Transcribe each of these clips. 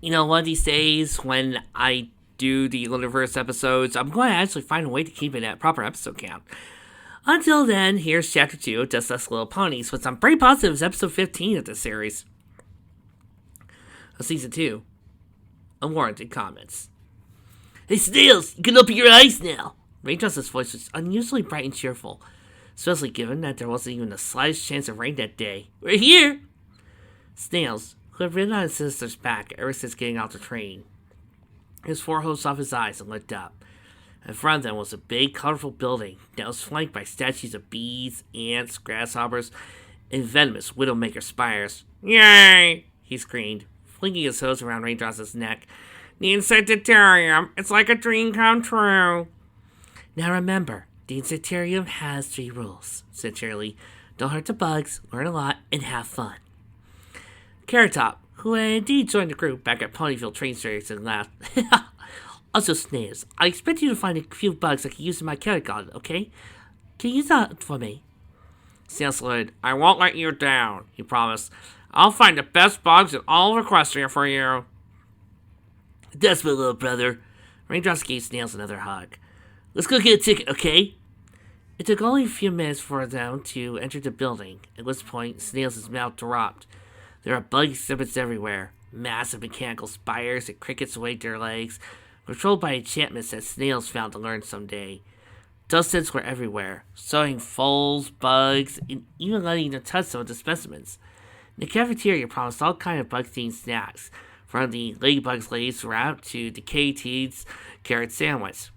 One of these days when I do the Lunaverse episodes, I'm going to actually find a way to keep it at proper episode count. Until then, here's Chapter 2 of Just Us Little Ponies, which I'm pretty positive is episode 15 of this series. Of Season 2. Unwarranted comments. Hey Snails, you can open your eyes now! Raindrop's voice was unusually bright and cheerful, especially given that there wasn't even the slightest chance of rain that day. We're here! Snails, who had ridden on his sister's back ever since getting off the train, his forehead off his eyes and looked up. In front of them was a big, colorful building that was flanked by statues of bees, ants, grasshoppers, and venomous widowmaker spires. Yay! He screamed, flinging his hose around Raindrop's neck. The Insectarium, it's like a dream come true. Now remember, the Insectarium has 3 rules, said Shirley. Don't hurt the bugs, learn a lot, and have fun. Carrot Top, who had indeed joined the group back at Ponyville train station, laughed. Also, Snails, I expect you to find a few bugs I can use in my carrot garden, okay? Can you use that for me? Snails said, I won't let you down, he promised. I'll find the best bugs in all of Equestria for you. That's my little brother. Raindrops gave Snails another hug. Let's go get a ticket, okay? It took only a few minutes for them to enter the building, at which point Snails' mouth dropped. There are bug exhibits everywhere. Massive mechanical spires that crickets await their legs, controlled by enchantments that Snails found to learn someday. Dust ants were everywhere, sowing foals, bugs, and even letting them touch some of the specimens. The cafeteria promised all kinds of bug-themed snacks, from the Ladybug's Lace wrap to the K-Teed's carrot sandwich.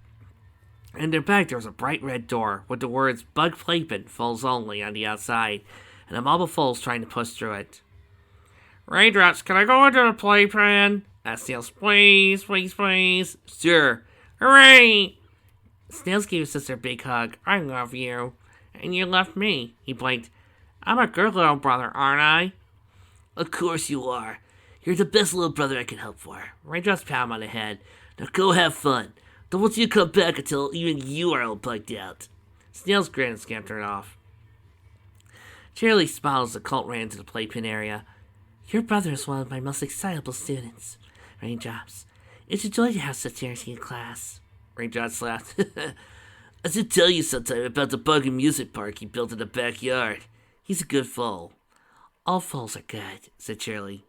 In their back there was a bright red door with the words Bug Playpen, Foals Only on the outside, and a mob of foals trying to push through it. Raindrops, can I go into the playpen? Asked Snails. Please, please, please. Sure. Hooray! Snails gave his sister a big hug. I love you. And you left me. He blinked. I'm a good little brother, aren't I? Of course you are. You're the best little brother I can hope for. Raindrops pat him on the head. Now go have fun. Don't want you to come back until even you are all bugged out. Snails grinned and scampered off. Cheerily smiled as the cult ran to the playpen area. Your brother is one of my most excitable students, Raindrops. It's a joy to have such energy in class. Raindrops laughed. I should tell you sometime about the bug and music park he built in the backyard. He's a good foal. All foals are good, said Shirley.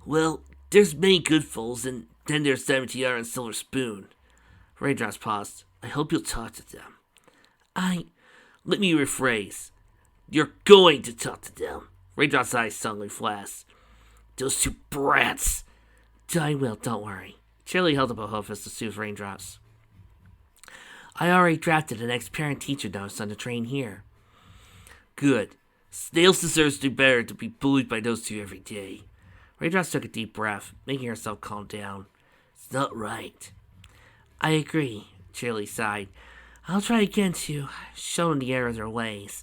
Well, there's many good foals, and then there's Diamond Tiara and Silver Spoon. Raindrops paused. I hope you'll talk to them. Let me rephrase. You're going to talk to them. Raindrop's eyes suddenly flashed. Those 2 brats! I will, don't worry. Shirley held up a hoof as to soothe Raindrops. I already drafted the next parent-teacher notice on the train here. Good. Snails deserves to do better to be bullied by those 2 every day. Raindrops took a deep breath, making herself calm down. It's not right. I agree, Shirley sighed. I'll try again to show them the error of their ways,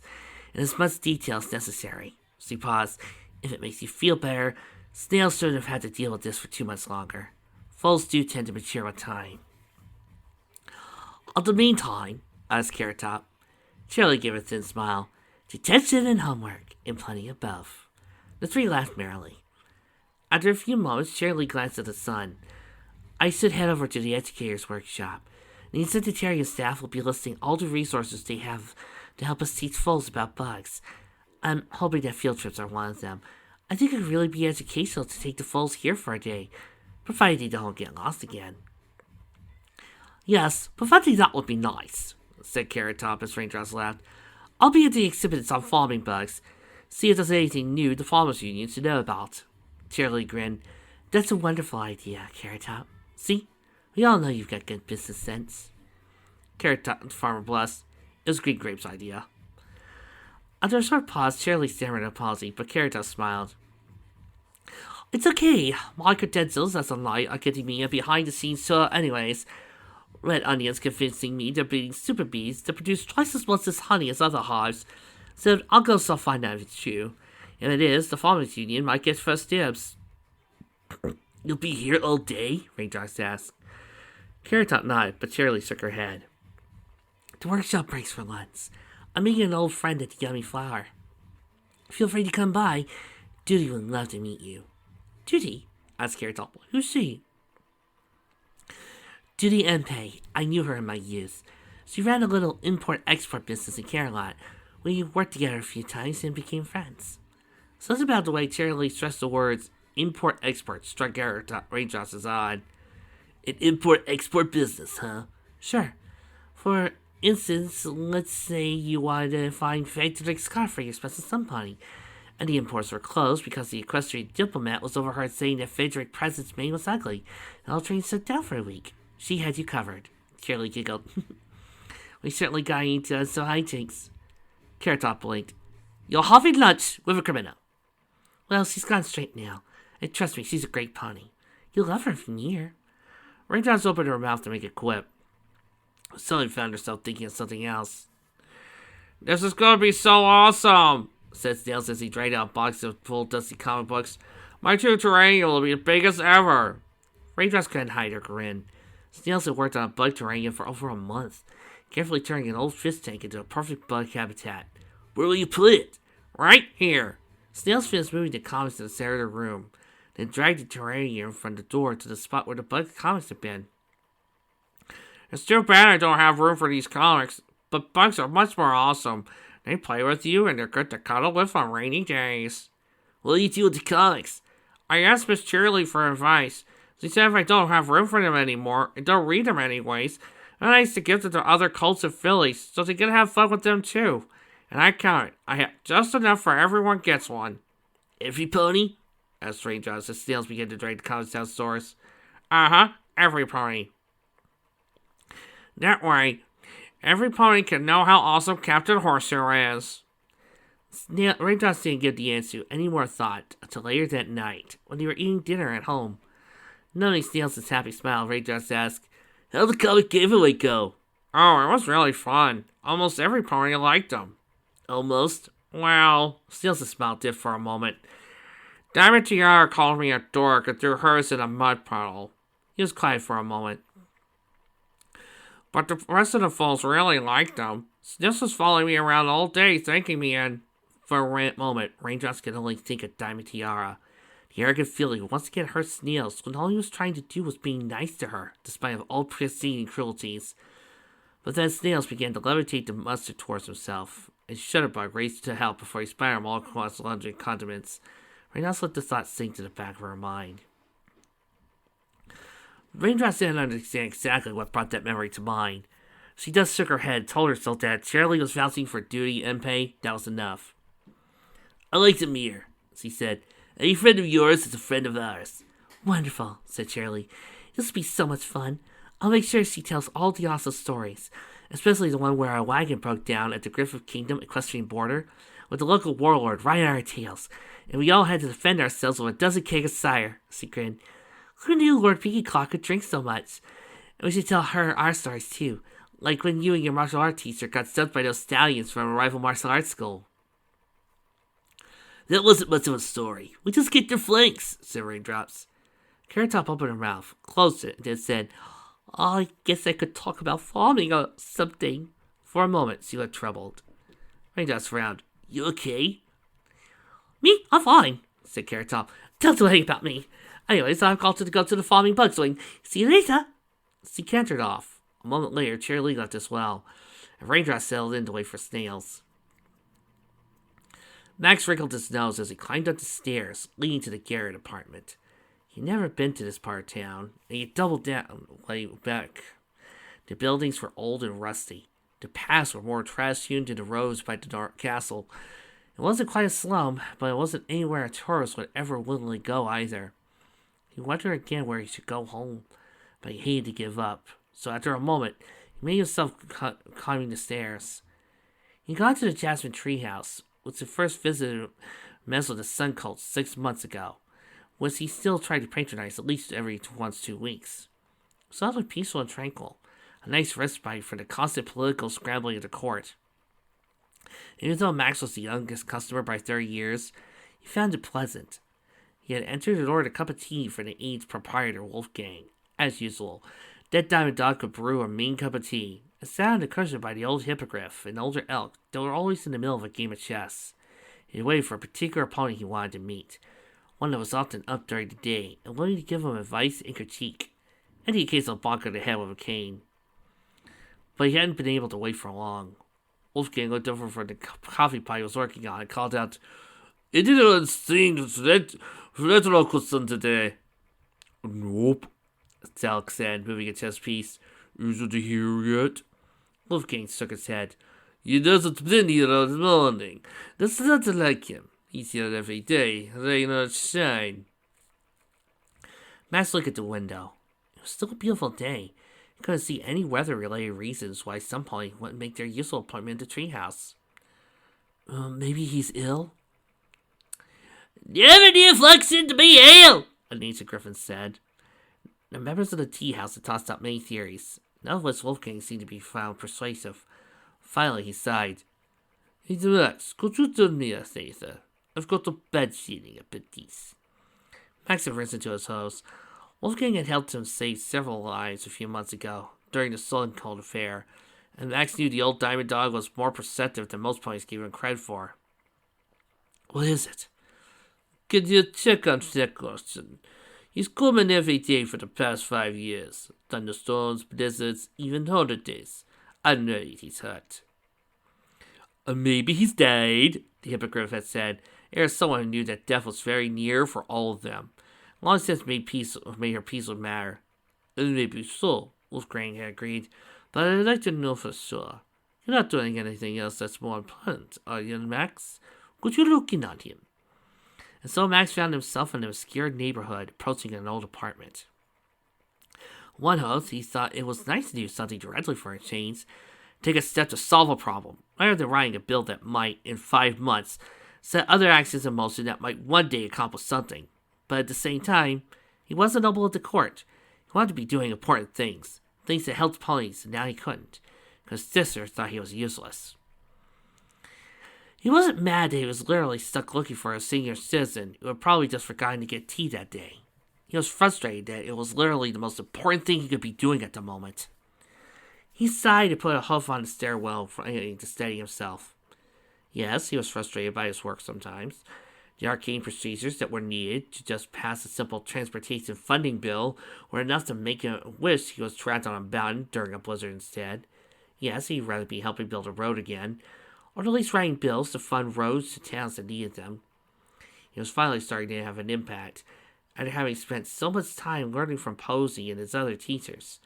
in as much detail as necessary. She paused. If it makes you feel better, Snails shouldn't have had to deal with this for 2 months longer. Foals do tend to mature with time. In the meantime, asked Carrot Top. Shirley gave a thin smile. Detention and homework, and plenty of both. The 3 laughed merrily. After a few moments, Shirley glanced at the sun. I should head over to the educator's workshop. The Insectarian staff will be listing all the resources they have to help us teach foals about bugs. I'm hoping that field trips are one of them. I think it would really be educational to take the foals here for a day, provided they don't get lost again. Yes, provided that would be nice, said Carrot Top as Raindrops laughed. I'll be at the exhibits on farming bugs. See if there's anything new the Farmers Union should know about. Shirley grinned. That's a wonderful idea, Carrot Top. See? We all know you've got good business sense. Carrot Top and Farmer blushed. It was Green Grape's idea. After a short pause, Shirley stammered an apology, but Carrot Top smiled. It's okay. My credentials as a light academia behind the scenes tour anyways. Red Onion's convincing me they're breeding super bees to produce twice as much as honey as other hives. So I'll go find out if it's true. If it is, the Farmers Union might get first dibs. You'll be here all day? Raindrops asked. Carrot Top nodded, but Shirley shook her head. The workshop breaks for lunch. I'm meeting an old friend at the Yummy Flower. Feel free to come by. Judy would love to meet you. Judy? asked Carrot Top. Who's she? Judy Empey. I knew her in my youth. She ran a little import-export business in Caroline. We worked together a few times and became friends. Something about the way Charlie stressed the words import-export struck Raindrops as odd. An import-export business, huh? Sure. For instance, let's say you wanted to find Frederick Scott for your special sun pony, and the imports were closed because the equestrian diplomat was overheard saying that Frederick Present's mane was ugly, and all trains shut down for a week. She had you covered. Charlie giggled. We certainly got into some hijinks. Carrot Top blinked. You're having lunch with a criminal. Well, she's gone straight now. And trust me, she's a great pony. You'll love her from here. Raindrops opened her mouth to make a quip. Suddenly found herself thinking of something else. This is gonna be so awesome, said Snails as he dragged out a box of full dusty comic books. My true terrarium will be the biggest ever. Raindrops couldn't hide her grin. Snails had worked on a bug terrarium for over a month, carefully turning an old fish tank into a perfect bug habitat. Where will you put it? Right here. Snails finished moving the comics to the center of the room, then dragged the terrarium from the door to the spot where the bug comics had been. It's too bad I don't have room for these comics, but bugs are much more awesome. They play with you and they're good to cuddle with on rainy days. What do you do with the comics? I asked Miss Shirley for advice. She said if I don't have room for them anymore, and don't read them anyways, then I used to give them to other colts of fillies, so they can have fun with them too. And I counted. I have just enough for everyone gets one. Every pony? Asked Raindrops as Snails began to drag the comics downstairs. Uh-huh, every pony. That way, every pony can know how awesome Captain Horseshoe is. Raindrops didn't give the answer any more thought until later that night, when they were eating dinner at home. Noting Snails' happy smile, Raindrops asked, How'd the comic giveaway go? Oh, it was really fun. Almost every pony liked them. Almost? Well, Snails' smile dipped for a moment. Diamond Tiara called me a dork and threw hers in a mud puddle. He was quiet for a moment. But the rest of the foals really liked them. Snails was following me around all day, thanking me, and for a moment, Raindrops could only think of Diamond Tiara. The arrogant filly who once again hurt Snails when all he was trying to do was being nice to her, despite all preceding cruelties. But then Snails began to levitate the mustard towards himself, and Shutterbug raced to help before he spattered him all across the laundry condiments. Raindrops let the thought sink to the back of her mind. Raindrops didn't understand exactly what brought that memory to mind. She just shook her head, told herself that Charlie was vouching for duty and pay. That was enough. I like the mirror, she said. Any friend of yours is a friend of ours. Wonderful, said Charlie. This will be so much fun. I'll make sure she tells all the awesome stories, especially the one where our wagon broke down at the Griffith Kingdom equestrian border, with the local warlord right on our tails, and we all had to defend ourselves with a dozen keg of cider, she grinned. Who knew Lord Pinky Claw could drink so much? And we should tell her our stories too, like when you and your martial art teacher got stumped by those stallions from a rival martial arts school. That wasn't much of a story. We just kicked their flanks, said Raindrops. Carrot Top opened her mouth, closed it, and then said, I guess I could talk about farming or something. For a moment, she looked troubled. Raindrops frowned. You okay? Me? I'm fine, said Carrot Top. Don't do anything about me. Anyways, I've called to go to the farming bug swing. See you later. She cantered off. A moment later, Charlie left as well, and Raindrops settled in to wait for Snails. Max wrinkled his nose as he climbed up the stairs leading to the Garrett apartment. He'd never been to this part of town, and he doubled down way back. The buildings were old and rusty. The paths were more trash-hewn than the roads by the dark castle. It wasn't quite a slum, but it wasn't anywhere a tourist would ever willingly go either. He wondered again where he should go home, but he hated to give up. So after a moment, he made himself climbing the stairs. He got to the Jasmine Treehouse, which he first visited mess with the Sun Cult 6 months ago, which he still tried to patronize at least every 2 weeks. So it was peaceful and tranquil, a nice respite from the constant political scrambling of the court. Even though Max was the youngest customer by 30 years, he found it pleasant. He had entered and ordered a cup of tea for the aged proprietor Wolfgang. As usual, that Diamond Dog could brew a mean cup of tea, and sat on the cushion by the old hippogriff and older elk that were always in the middle of a game of chess. He waited for a particular opponent he wanted to meet. one that was often up during the day and willing to give him advice and critique, and the occasional bonk on the head with a cane. But he hadn't been able to wait for long. Wolfgang looked over from the coffee pot he was working on and called out, "You didn't sing Retrocuson today." "Nope," Alex said, moving a chess piece. "Isn't he here yet?" Wolfgang shook his head. "He doesn't been here all morning. That's not like him. He's here every day, rain or shine." Max looked at the window. It was still a beautiful day. He couldn't see any weather-related reasons why some pony wouldn't make their usual appointment at the treehouse. Maybe he's ill? "Never knew Fluxon to be ill," Anita Griffin said. The members of the tea house had tossed out many theories, none of which Wolfgang seemed to be found persuasive. Finally, he sighed. "Hey, Max, could you do me a favor? I've got a bad feeling about this." Max had risen to his hose. Wolfgang had helped him save several lives a few months ago, during the Sun Cold affair, and Max knew the old diamond dog was more perceptive than most ponies gave him credit for. "What is it?" "Could you check on Flecklarson? He's coming every day for the past 5 years. Thunderstorms, blizzards, even holidays. I'm worried he's hurt." "Maybe he's died," the hippogriff had said. There was someone who knew that death was very near for all of them. Long since made her peace would matter. "Maybe so," Wolfgang had agreed, "but I'd like to know for sure. You're not doing anything else that's more important, are you, Max? Could you look in on him?" And so Max found himself in an obscure neighborhood, approaching an old apartment. One host, he thought it was nice to do something directly for a change, take a step to solve a problem, rather than writing a bill that might, in 5 months, set other actions in motion that might one day accomplish something. But at the same time, he was a noble of the court. He wanted to be doing important things that helped ponies, and now he couldn't, because sister thought he was useless. He wasn't mad that he was literally stuck looking for a senior citizen who had probably just forgotten to get tea that day. He was frustrated that it was literally the most important thing he could be doing at the moment. He sighed and put a hoof on the stairwell to steady himself. Yes, he was frustrated by his work sometimes. The arcane procedures that were needed to just pass a simple transportation funding bill were enough to make him wish he was trapped on a mountain during a blizzard instead. Yes, he'd rather be helping build a road again, or at least writing bills to fund roads to towns that needed them. He was finally starting to have an impact, after having spent so much time learning from Posey and his other teachers.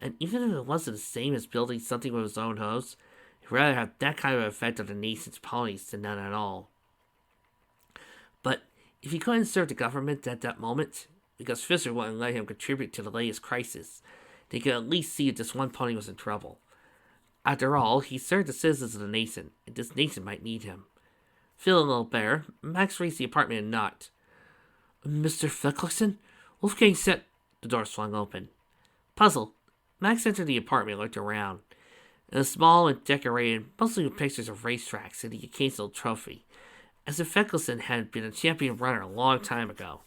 And even if it wasn't the same as building something with his own host, he'd rather have that kind of effect on the nation's ponies than none at all. But if he couldn't serve the government at that moment, because Fisher wouldn't let him contribute to the latest crisis, they could at least see if this one pony was in trouble. After all, he served the citizens of the nation, and this nation might need him. Feeling a little better, Max reached the apartment and knocked. "Mr. Feckelson?" Wolfgang said. The door swung open. Puzzled, Max entered the apartment and looked around. It was small and decorated, mostly with pictures of racetracks and the occasional trophy, as if Feckelson had been a champion runner a long time ago.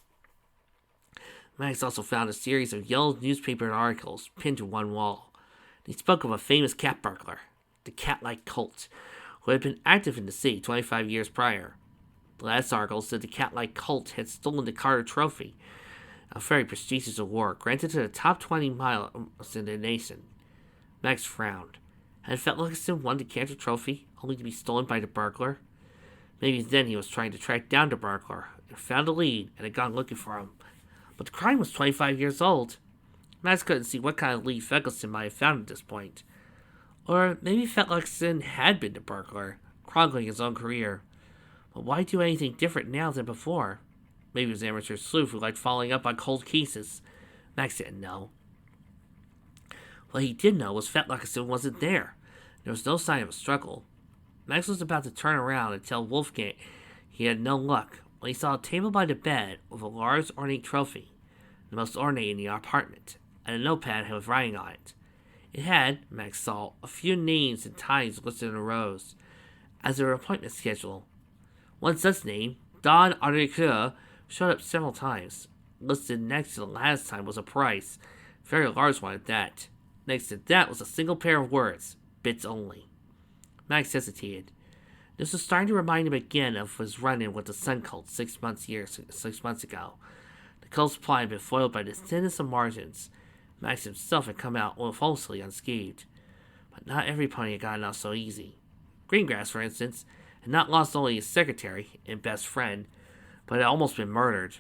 Max also found a series of yellow newspaper articles pinned to one wall. They spoke of a famous cat burglar, the Cat-like Cult, who had been active in the city 25 years prior. The last article said the Cat-like Cult had stolen the Carter Trophy, a very prestigious award granted to the top 20 miles in the nation. Max frowned. Had Feckelson won the Cantor Trophy, only to be stolen by the burglar? Maybe then he was trying to track down the burglar, and found a lead, and had gone looking for him. But the crime was 25 years old. Max couldn't see what kind of lead Feckelson might have found at this point. Or maybe Feckelson had been the burglar, chronicling his own career. But why do anything different now than before? Maybe he was an amateur sleuth who liked following up on cold cases. Max didn't know. What he did know was Feckelson wasn't there. There was no sign of a struggle. Max was about to turn around and tell Wolfgang he had no luck when he saw a table by the bed with a large ornate trophy, the most ornate in the apartment, and a notepad with writing on it. It had, Max saw, a few names and times listed in rows, as their appointment schedule. One such name, Don Aricure, showed up several times. Listed next to the last time was a price, a very large one at that. Next to that was a single pair of words, bits only. Max hesitated. This was starting to remind him again of his run-in with the Sun Cult 6 months ago. The cult's plot had been foiled by the thinnest of margins. Max himself had come out mostly unscathed. But not every pony had gotten off so easy. Greengrass, for instance, had not lost only his secretary and best friend, but had almost been murdered.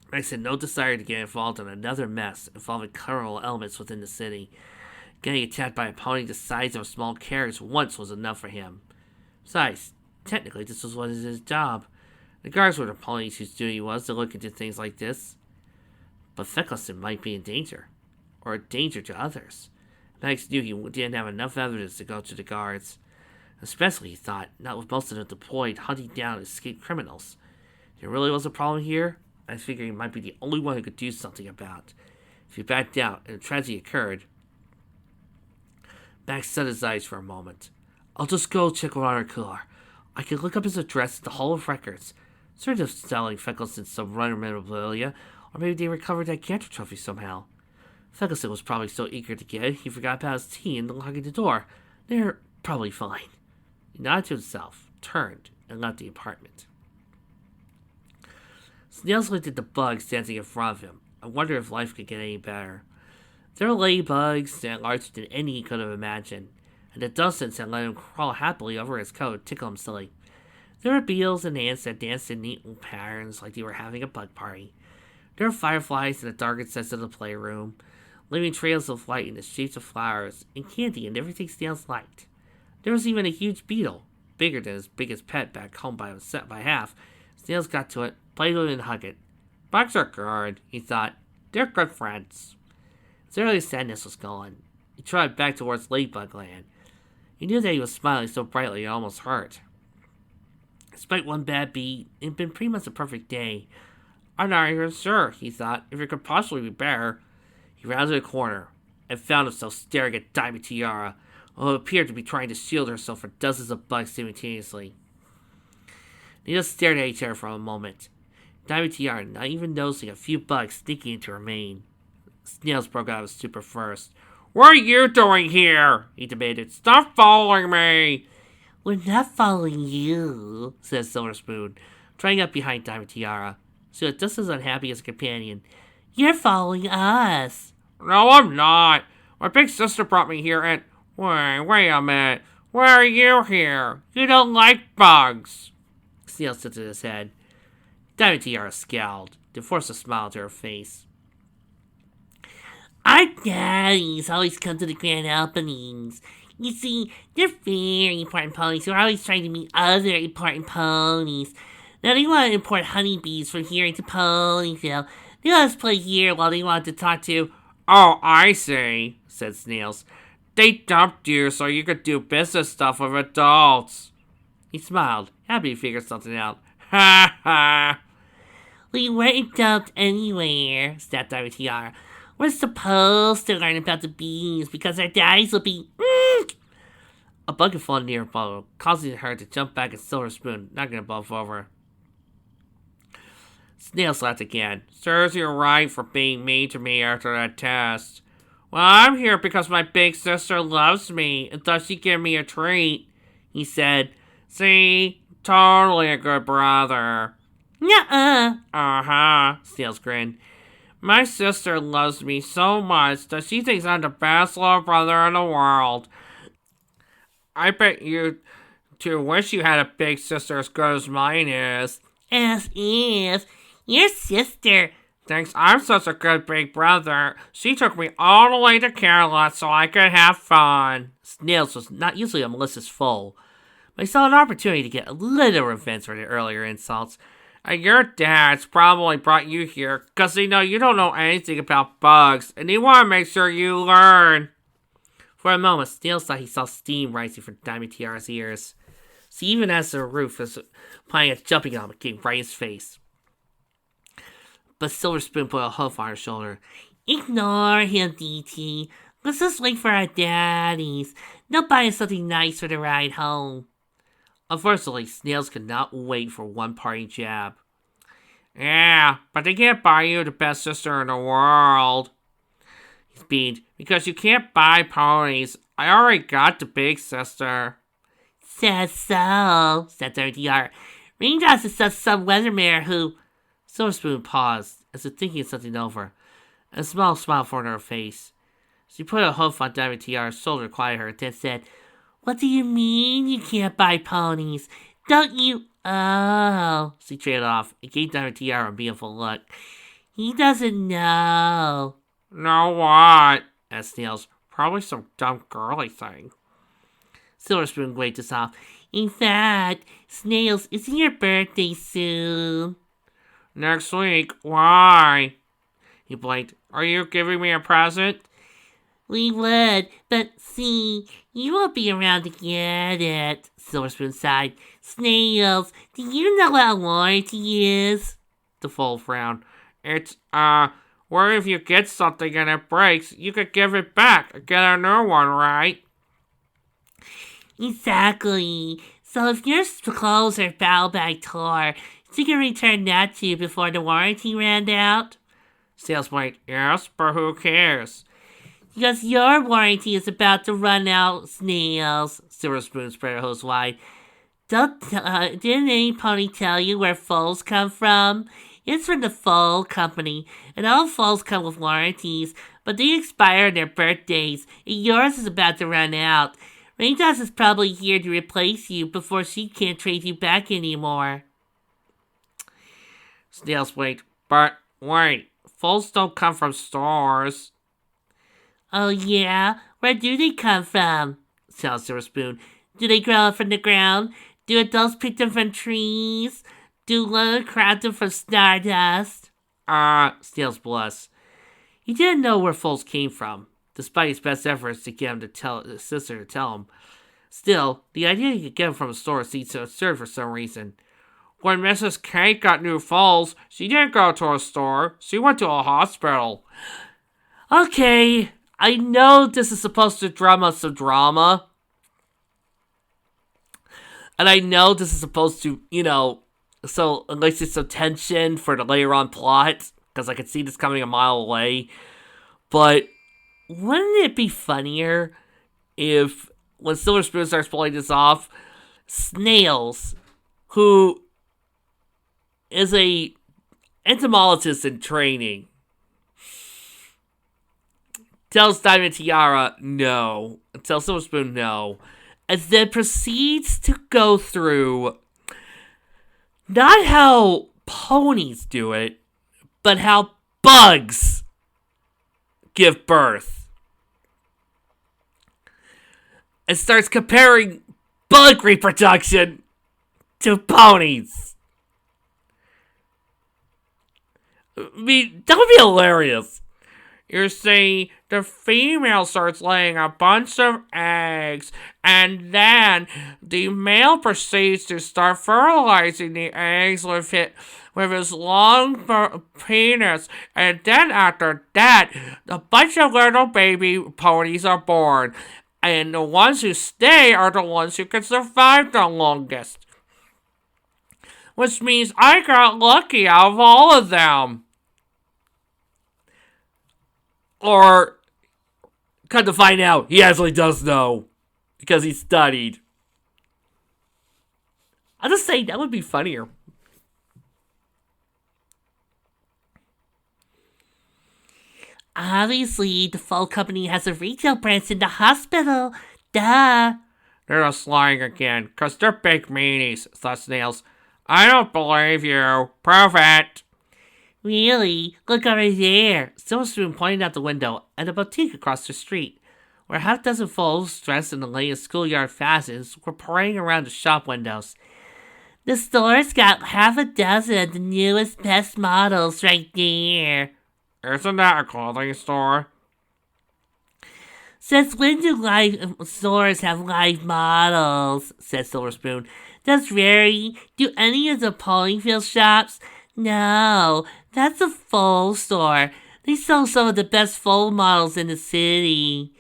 Max had no desire to get involved in another mess involving criminal elements within the city. Getting attacked by a pony the size of a small carriage once was enough for him. Besides, technically this was his job. The guards were the ponies whose duty was to look into things like this. But Feckelson might be in danger, or a danger to others. Max knew he didn't have enough evidence to go to the guards. Especially, he thought, not with most of them deployed hunting down escaped criminals. If there really was a problem here, I figured he might be the only one who could do something about. If he backed out and a tragedy occurred, Max set his eyes for a moment. I'll just go check around our car. I can look up his address in the Hall of Records. Sort of selling Feckelson some runner memorabilia, or maybe they recovered that cancer trophy somehow. Feckelson was probably so eager to get it, he forgot about his tea and locking the door. They're probably fine. He nodded to himself, turned, and left the apartment. Snails looked at the bugs dancing in front of him. I wondered if life could get any better. There were ladybugs that larger than any he could have imagined, and the dozens that let him crawl happily over his coat and tickle him silly. There were beetles and ants that danced in neat little patterns like they were having a bug party. There were fireflies in the dark recesses of the playroom, leaving trails of light in the shapes of flowers, and candy and everything snails liked. There was even a huge beetle, bigger than his biggest pet back home by half. Snails got to it, played with it, and hugged it. Bugs are good, he thought. They're good friends. His early sadness was gone. He trotted back towards Ladybug Land. He knew that he was smiling so brightly it almost hurt. Despite one bad beat, it had been pretty much a perfect day. I'm not even sure, he thought, if it could possibly be better. He rounded a corner and found himself staring at Diamond Tiara, who appeared to be trying to shield herself from dozens of bugs simultaneously. They just stared at each other for a moment. Diamond Tiara not even noticing a few bugs sneaking into her mane. Snails broke out of stupor first. What are you doing here? He demanded. Stop following me! We're not following you, said Silver Spoon, trying up behind Diamond Tiara. She was just as unhappy as a companion. You're following us. No, I'm not. My big sister brought me here and... Wait a minute. Why are you here? You don't like bugs. Snails tilted his head. Diamond Tiara scowled, to force a smile to her face. Our daddies always come to the grand openings. You see, they're very important ponies who are always trying to meet other important ponies. Now they want to import honeybees from here into Ponyville. They let us play here while they wanted to talk to... Oh, I see, said Snails. They dumped you so you could do business stuff with adults. He smiled, happy to figure something out. Ha ha! We weren't dumped anywhere, snapped Diamond Tiara. We're supposed to learn about the bees because our daddies will be... A bug had fallen near Apollo, causing her to jump back at Silver Spoon, knocking them both over. Snails laughed again. Serves you right for being mean to me after that test. Well, I'm here because my big sister loves me and thought she'd give me a treat, he said. See? Totally a good brother. Nuh-uh. Uh-huh, Snails grinned. My sister loves me so much that she thinks I'm the best little brother in the world. I bet you two wish you had a big sister as good as mine is. As if. Your sister. Thinks I'm such a good big brother. She took me all the way to Camelot so I could have fun. Snails was not usually a Melissa's foe, but he saw an opportunity to get a little revenge for the earlier insults. Your dad's probably brought you here because they know you don't know anything about bugs, and they want to make sure you learn. For a moment, Snails thought he saw steam rising from Diamond Tiara's ears. So even as the roof was playing a jumping on him, it came right in his face. But Silver Spoon put a hoof on her shoulder. Ignore him, DT. Let's just wait for our daddies. They'll buy us something nice for the ride home. Unfortunately, Snails could not wait for one parting jab. Yeah, but they can't buy you the best sister in the world. He beamed. Because you can't buy ponies. I already got the big sister. Says so, said WTR. Raindrops is just some weatherman who... Silver Spoon paused, as if thinking something over. A small smile formed on her face. She put a hoof on WTR's shoulder to quiet her, then said, What do you mean you can't buy ponies? Don't you... Oh, she trailed off and gave WTR a beautiful look. He doesn't know. Know what? Asked Snails. Probably some dumb girly thing. Silver Spoon waved us off. In fact, Snails, isn't your birthday soon? Next week. Why? He blinked. Are you giving me a present? We would, but see, you won't be around to get it, Silver Spoon sighed. Snails, do you know what a warranty is? The foal frowned. It's, where if you get something and it breaks, you could give it back and get a new one, right? Exactly. So if your clothes are foul by tore, you can return that to you before the warranty ran out? Snails blinked. Yes, but who cares? Because your warranty is about to run out, Snails. Silver Spoon spread her hose wide. Didn't any pony tell you where foals come from? It's from the Foal Company, and all foals come with warranties, but they expire on their birthdays, and yours is about to run out. Raindrops is probably here to replace you before she can't trade you back anymore. Snails blinked. But wait, foals don't come from stores. Oh yeah? Where do they come from? Said Silver Spoon. Do they grow up from the ground? Do adults pick them from trees? Do women craft them from stardust? Snails blushed. He didn't know where foals came from, despite his best efforts to get him to tell his sister to tell him. Still, the idea he could get them from a store seemed so absurd for some reason. When Mrs. Kate got new foals, she didn't go to a store. She went to a hospital. Okay, I know this is supposed to drum up some drama. And I know this is supposed to, so elicit some tension for the later on plot, because I could see this coming a mile away. But wouldn't it be funnier if, when Silver Spoon starts pulling this off, Snails, who is a entomologist in training, tells Diamond Tiara no, tells Silver Spoon no, and then proceeds to go through not how ponies do it, but how bugs give birth. And starts comparing bug reproduction to ponies. I mean, that would be hilarious. You see, the female starts laying a bunch of eggs, and then the male proceeds to start fertilizing the eggs with his long penis, and then after that, a bunch of little baby ponies are born, and the ones who stay are the ones who can survive the longest. Which means I got lucky out of all of them. Or, come to find out, he actually does know. Because he studied. I'm just saying, that would be funnier. Obviously, the Foal Company has a retail branch in the hospital. Duh. They're just lying again, because they're big meanies, thought Snails. I don't believe you. Prove it. Really? Look over there. Silver Spoon pointed out the window at a boutique across the street, where half a dozen foals dressed in the latest schoolyard fashions were parading around the shop windows. The store's got half a dozen of the newest, best models right there. Isn't that a clothing store? Since when do live stores have live models? Said Silver Spoon. That's rarity. Do any of the Ponyville shops? No, that's a foal store. They sell some of the best foal models in the city.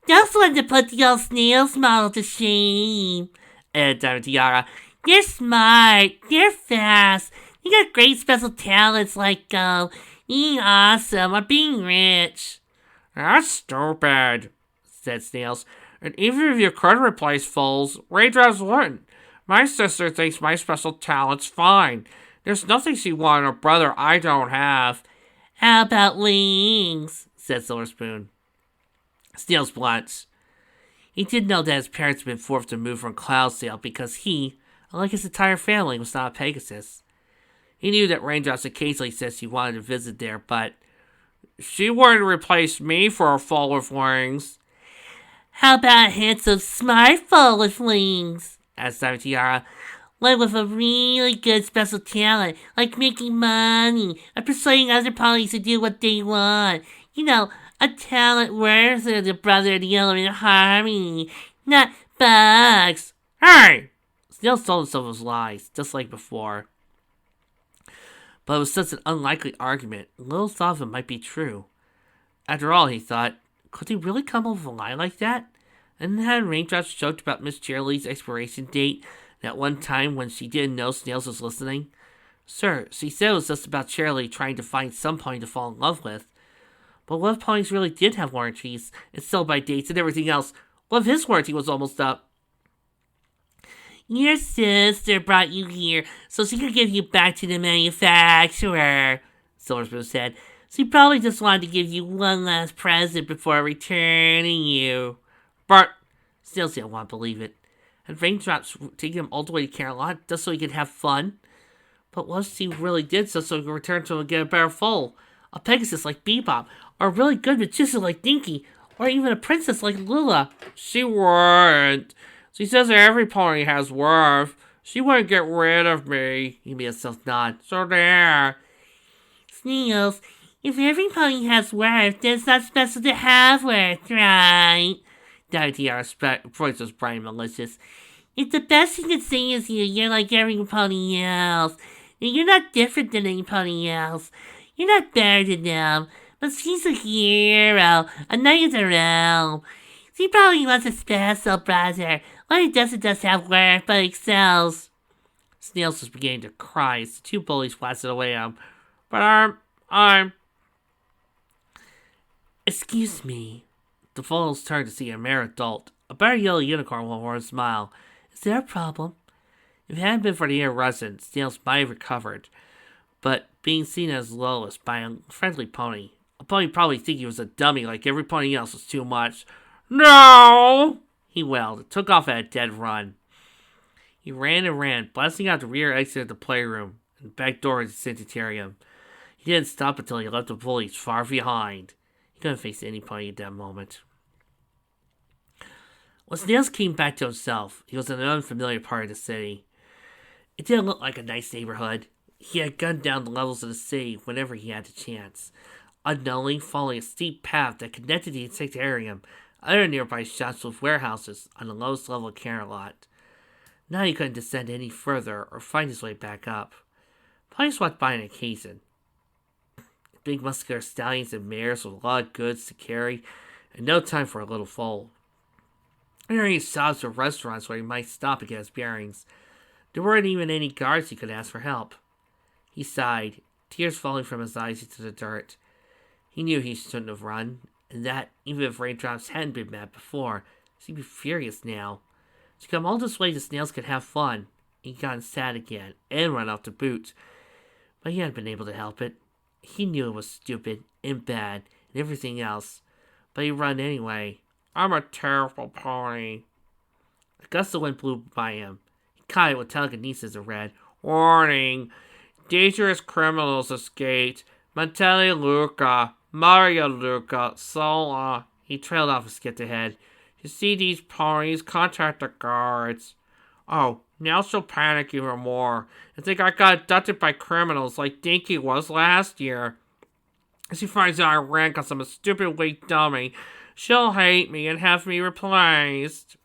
Just wanted to put the old Snails model to shame. And Diamond Tiara, you're smart, you're fast, you got great special talents like being awesome or being rich. That's stupid, said Snails. And even if you could replace foals, Raindrops wouldn't. My sister thinks my special talent's fine. There's nothing she wants in a brother I don't have. How about wings? Said Silver Spoon. Snails blunt. He did know that his parents had been forced to move from Cloudsdale because he, like his entire family, was not a Pegasus. He knew that Raindrops occasionally said she wanted to visit there, but she wouldn't replace me for a foal with wings. How about a handsome smart foal with wings? Asked Diamond Tiara. One with a really good special talent, like making money or persuading other ponies to do what they want. You know, a talent worthy of the brother of the yellow in harmony, not bugs. Hey! Snails told himself his lies, just like before. But it was such an unlikely argument, little thought of it might be true. After all, he thought, could he really come up with a lie like that? And then had Raindrops joked about Miss Cheerilee's expiration date that one time when she didn't know Snails was listening? Sir, she said it was just about Cheerilee trying to find some pony to fall in love with. But what if ponies really did have warranties and sell-by dates and everything else? What if his warranty was almost up? Your sister brought you here so she could give you back to the manufacturer, Silverspoon said. She probably just wanted to give you one last present before returning you. But Snails didn't want to believe it. Had Raindrops taken him all the way to Carolina just so he could have fun? But what if she really did so he could return to him and get a better foal? A Pegasus like Bebop, or a really good magician like Dinky, or even a princess like Lula. She wouldn't. She says every pony has worth. She wouldn't get rid of me. He made himself nod. So there. Snails, if every pony has worth, then it's not special to have worth, right? Diamond Tiara's voice was bright and malicious. If the best thing to say is you're like every pony else. You're not different than any pony else. You're not better than them. But she's a hero, a knight of the realm. She probably wants a special brother. One who doesn't just have worth, but excels. Snails was beginning to cry as the two bullies blasted away at him. But I'm... Excuse me. The foals turned to see a mere adult, a bare yellow unicorn with a warm smile. Is there a problem? If it hadn't been for the iridescent, Snails might have recovered. But being seen as lowest by a friendly pony, a pony probably think he was a dummy like every pony else, was too much. No! He wailed and took off at a dead run. He ran and ran, blasting out the rear exit of the playroom and the back door of the sanitarium. He didn't stop until he left the bullies far behind. He couldn't face any pony at that moment. When Snails came back to himself, he was in an unfamiliar part of the city. It didn't look like a nice neighborhood. He had gunned down the levels of the city whenever he had the chance, unknowingly following a steep path that connected the insectarium, other nearby shops with warehouses on the lowest level of Carolot. Now he couldn't descend any further or find his way back up. Ponies walked by on occasion. Big muscular stallions and mares with a lot of goods to carry, and no time for a little foal. There were any shops or restaurants where he might stop and get his bearings. There weren't even any guards he could ask for help. He sighed, tears falling from his eyes into the dirt. He knew he shouldn't have run, and that, even if Raindrops hadn't been mad before, she'd be furious now. To come all this way so Snails could have fun, he'd gotten sad again, and run off to boot. But he hadn't been able to help it. He knew it was stupid, and bad, and everything else, but he'd run anyway. I'm a terrible pony. A gust of wind blew by him. He caught it with telekinesis and read, Warning! Dangerous criminals escaped. Mantelli Luca, Mario Luca, Sola. He trailed off and skipped ahead. You see these ponies? Contact the guards. Oh, now she'll panic even more and think I got abducted by criminals like Dinky was last year. If she finds out I ran because I'm a stupid weak dummy, she'll hate me and have me replaced.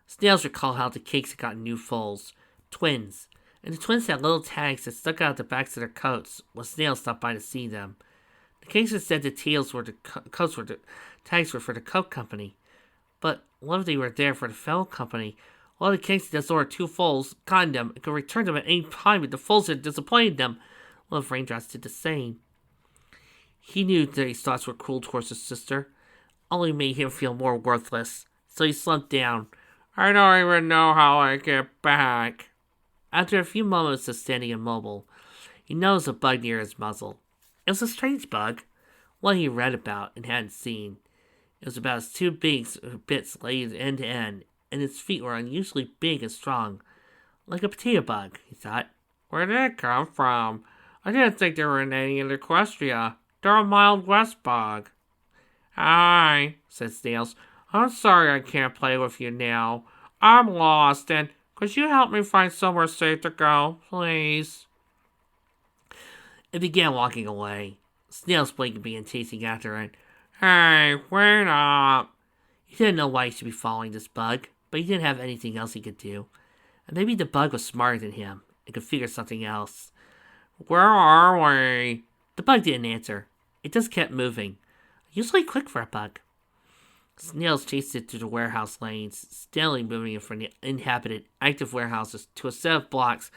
Snails recalled how the cakes had gotten new foals. Twins. And the twins had little tags that stuck out the backs of their coats when Snails stopped by to see them. The cakes had said the tags were for the coat company. But what if they were there for the fell company? Well, the cakes just ordered two foals, gotten them, and could return them at any time if the foals had disappointed them. What if Raindrops did the same? He knew that his thoughts were cruel towards his sister, only made him feel more worthless. so he slumped down. I don't even know how I get back. After a few moments of standing immobile, he noticed a bug near his muzzle. It was a strange bug, one he read about and hadn't seen. It was about as two big bits laid end to end, and its feet were unusually big and strong, like a potato bug, he thought. Where did it come from? I didn't think there were any in Equestria. They're a mild west bug. Hi, said Snails. I'm sorry I can't play with you now. I'm lost, and could you help me find somewhere safe to go, please? It began walking away. Snails blinked and began chasing after it. Hey, wait up! He didn't know why he should be following this bug, but he didn't have anything else he could do. And maybe the bug was smarter than him and could figure something else. Where are we? The bug didn't answer. It just kept moving. Usually quick for a bug. Snails chased it through the warehouse lanes, steadily moving it from the inhabited, active warehouses to a set of blocks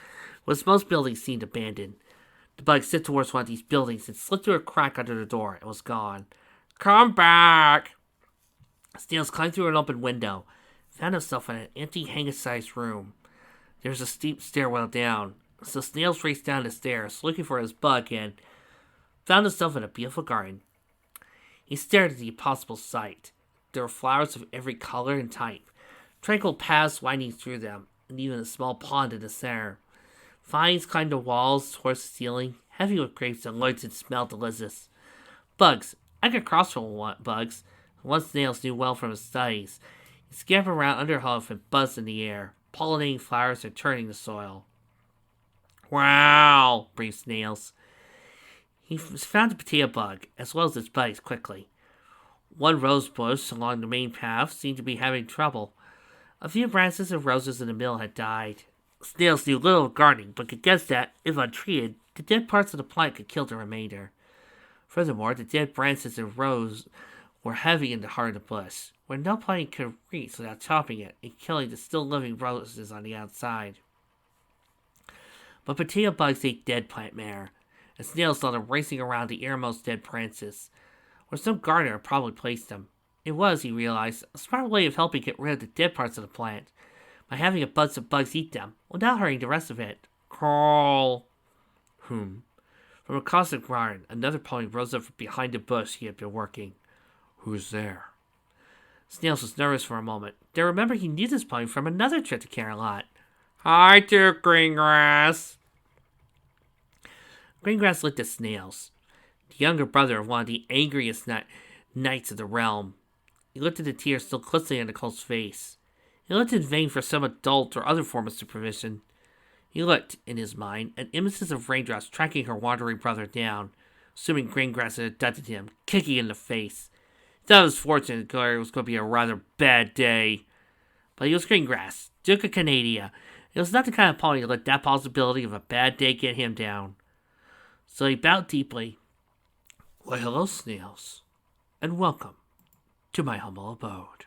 which most buildings seemed abandoned. The bug slid towards one of these buildings and slid through a crack under the door and was gone. Come back! Snails climbed through an open window, found himself in an empty, hangar-sized room. There was a steep stairwell down, so Snails raced down the stairs, looking for his bug, and found himself in a beautiful garden. He stared at the impossible sight. There were flowers of every color and type, tranquil paths winding through them, and even a small pond in the center. Vines climbed the walls towards the ceiling, heavy with grapes that looked and smelled delicious. Bugs. I could cross from bugs. One Snails knew well from his studies. He scampered around under Huff and buzzed in the air, pollinating flowers and turning the soil. Wow, breathed Snails. He found the potato bug, as well as its buddies, quickly. One rose bush along the main path seemed to be having trouble. A few branches of roses in the middle had died. Snails knew little of gardening, but could guess that, if untreated, the dead parts of the plant could kill the remainder. Furthermore, the dead branches and rose were heavy in the heart of the bush, where no plant could reach without chopping it and killing the still living roses on the outside. But potato bugs ate dead plant matter, and Snails saw them racing around the innermost dead branches, where some gardener had probably placed them. It was, he realized, a smart way of helping get rid of the dead parts of the plant, by having a bunch of bugs eat them, without hurting the rest of it. Crawl. From across the garden, another pony rose up from behind the bush he had been working. Who's there? Snails was nervous for a moment. Then remembered he knew this pony from another trip to Carolot. Hi, dear Greengrass. Greengrass looked at Snails, the younger brother of one of the angriest knights of the realm. He looked at the tears still glistening on Nicole's face. He looked in vain for some adult or other form of supervision. He looked, in his mind, at images of raindrops tracking her wandering brother down, assuming Greengrass had abducted him, kicking in the face. He thought it was fortunate that it was going to be a rather bad day. But he was Greengrass, Duke of Canadia. It was not the kind of pony to let that possibility of a bad day get him down. So he bowed deeply. Why, hello, Snails, and welcome to my humble abode.